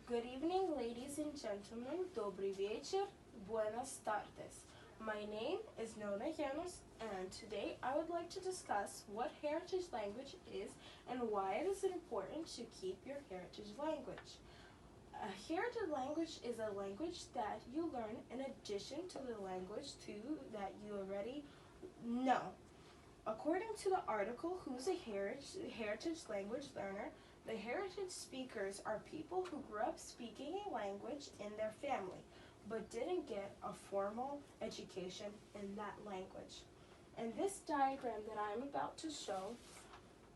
Good evening, ladies and gentlemen. Dobry вечер. Buenas tardes. My name is Nona Llanos, and today I would like to discuss what heritage language is and why it is important to keep your heritage language. A heritage language is a language that you learn in addition to the language that you already know. According to the article, Who's a Heritage Language Learner? The heritage speakers are people who grew up speaking a language in their family, but didn't get a formal education in that language. In this diagram that I'm about to show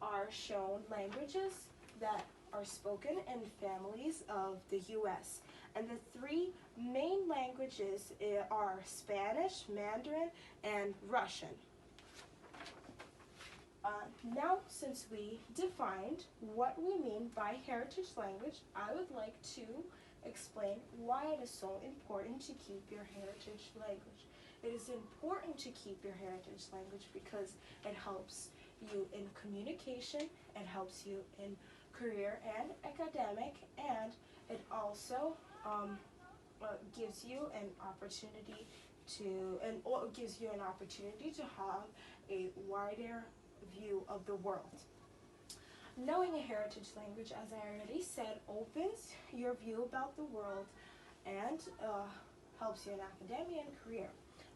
are shown languages that are spoken in families of the U.S. And the three main languages are Spanish, Mandarin, and Russian. Now, since we defined what we mean by heritage language, I would like to explain why it is so important to keep your heritage language. It is important to keep your heritage language because it helps you in communication, it helps you in career and academic, and it also gives you an opportunity to have a wider view of the world. Knowing a heritage language, as I already said, opens your view about the world and helps you in academia and career.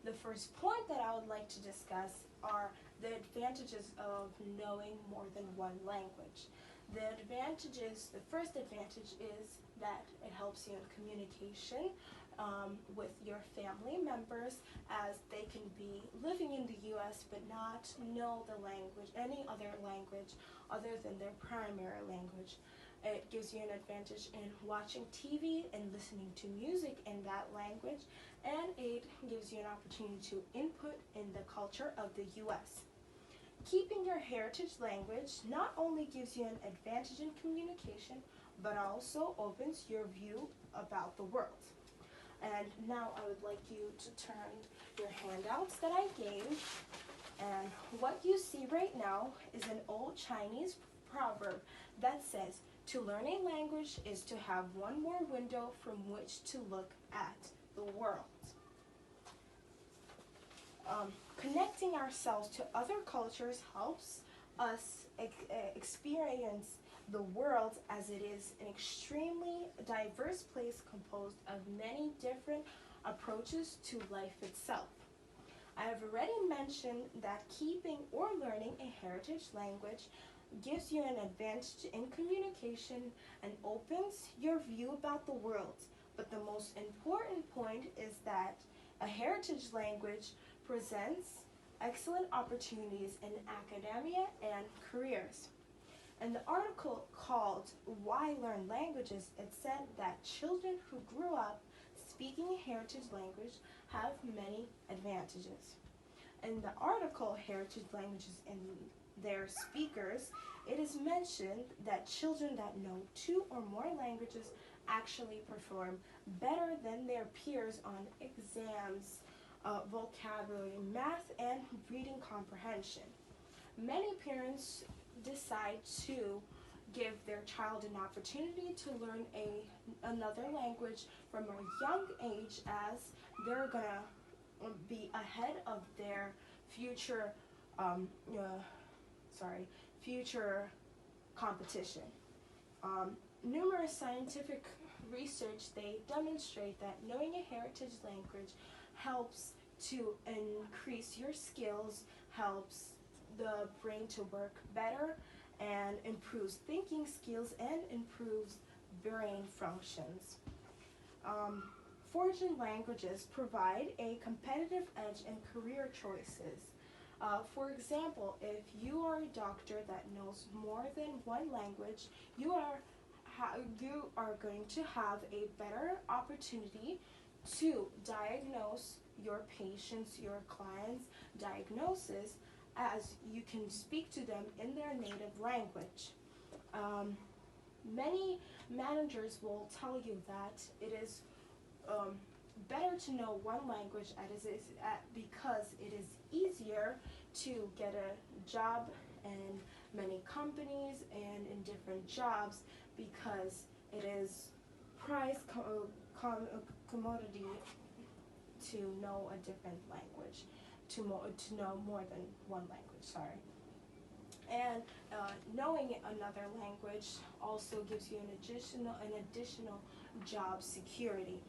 The first point that I would like to discuss are the advantages of knowing more than one language. The first advantage is that it helps you in communication with your family members, as they can be living in the U.S. but not know any other language other than their primary language. It gives you an advantage in watching TV and listening to music in that language, and it gives you an opportunity to input in the culture of the U.S. Keeping your heritage language not only gives you an advantage in communication, but also opens your view about the world. And now I would like you to turn your handouts that I gave, and what you see right now is an old Chinese proverb that says, to learn a language is to have one more window from which to look at the world. Connecting ourselves to other cultures helps us experience the world, as it is an extremely diverse place composed of many different approaches to life itself. I have already mentioned that keeping or learning a heritage language gives you an advantage in communication and opens your view about the world. But the most important point is that a heritage language presents excellent opportunities in academia and careers. In the article called Why Learn Languages, it said that children who grew up speaking a heritage language have many advantages. In the article Heritage Languages and Their Speakers, it is mentioned that children that know 2 or more languages actually perform better than their peers on exams, vocabulary, math, and reading comprehension. Many parents decide to give their child an opportunity to learn another language from a young age, as they're gonna be ahead of their future competition. Numerous scientific research, they demonstrate that knowing a heritage language helps to increase your skills, helps the brain to work better, and improves thinking skills and improves brain functions. Foreign languages provide a competitive edge in career choices. For example, if you are a doctor that knows more than one language, you are going to have a better opportunity to diagnose your patients, your clients' diagnosis, as you can speak to them in their native language. Many managers will tell you that it is better to know one language because it is easier to get a job in many companies and in different jobs, because it is prized commodity to know a different language, to know more than one language. Sorry. And knowing another language also gives you an additional job security.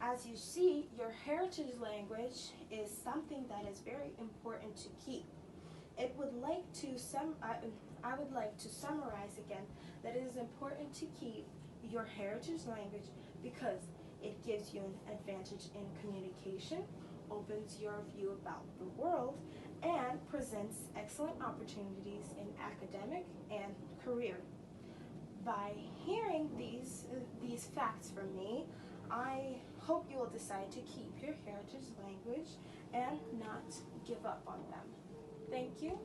As you see, your heritage language is something that is very important to keep. I would like to summarize again that it is important to keep your heritage language because it gives you an advantage in communication, opens your view about the world, and presents excellent opportunities in academic and career. By hearing these facts from me, I hope you will decide to keep your heritage language and not give up on them. Thank you.